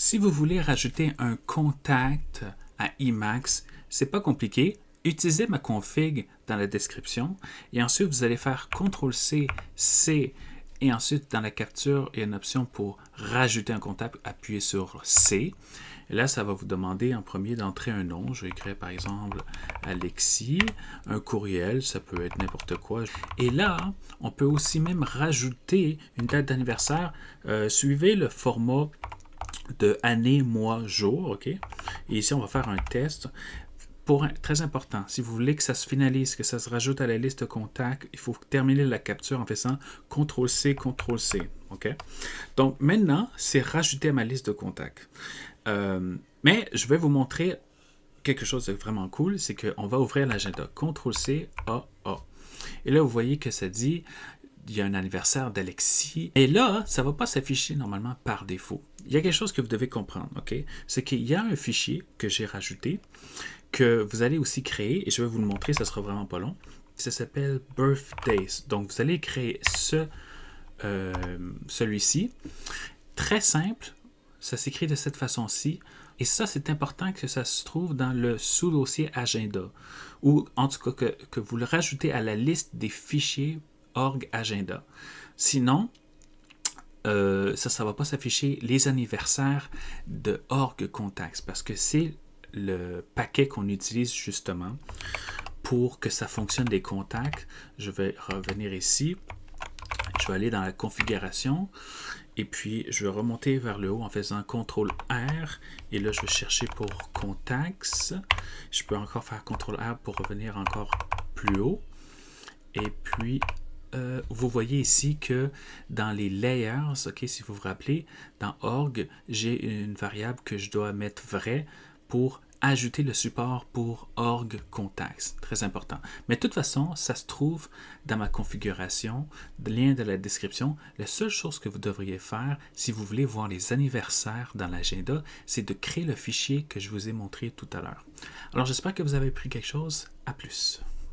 Si vous voulez rajouter un contact à Emacs, c'est pas compliqué. Utilisez ma config dans la description et ensuite vous allez faire CTRL-C, C et ensuite dans la capture, il y a une option pour rajouter un contact, appuyez sur C. Et là, ça va vous demander en premier d'entrer un nom. Je vais écrire par exemple Alexis, un courriel, ça peut être n'importe quoi. Et là, on peut aussi même rajouter une date d'anniversaire. Suivez le format de année, mois, jour, OK? Et ici, on va faire un test. Très important, si vous voulez que ça se finalise, que ça se rajoute à la liste de contacts, il faut terminer la capture en faisant CTRL-C, CTRL-C. OK? Donc maintenant, c'est rajouté à ma liste de contacts. Mais je vais vous montrer quelque chose de vraiment cool, c'est qu'on va ouvrir l'agenda. CTRL-C, A, A. Et là, vous voyez que ça dit il y a un anniversaire d'Alexis. Et là, ça ne va pas s'afficher normalement par défaut. Il y a quelque chose que vous devez comprendre, OK? C'est qu'il y a un fichier que j'ai rajouté, que vous allez aussi créer, et je vais vous le montrer, ça sera vraiment pas long. Ça s'appelle Birthdays. Donc, vous allez créer celui-ci. Très simple, ça s'écrit de cette façon-ci. Et ça, c'est important que ça se trouve dans le sous-dossier Agenda, ou en tout cas que vous le rajoutez à la liste des fichiers org agenda. Sinon, ça ne va pas s'afficher les anniversaires de org contacts parce que c'est le paquet qu'on utilise justement pour que ça fonctionne les contacts. Je vais revenir ici. Je vais aller dans la configuration et puis je vais remonter vers le haut en faisant CTRL-R et là je vais chercher pour contacts. Je peux encore faire CTRL-R pour revenir encore plus haut. Et puis vous voyez ici que dans les layers, okay, si vous vous rappelez, dans org, j'ai une variable que je dois mettre vrai pour ajouter le support pour org contacts. Très important. Mais de toute façon, ça se trouve dans ma configuration, lien de la description. La seule chose que vous devriez faire, si vous voulez voir les anniversaires dans l'agenda, c'est de créer le fichier que je vous ai montré tout à l'heure. Alors, j'espère que vous avez appris quelque chose. À plus.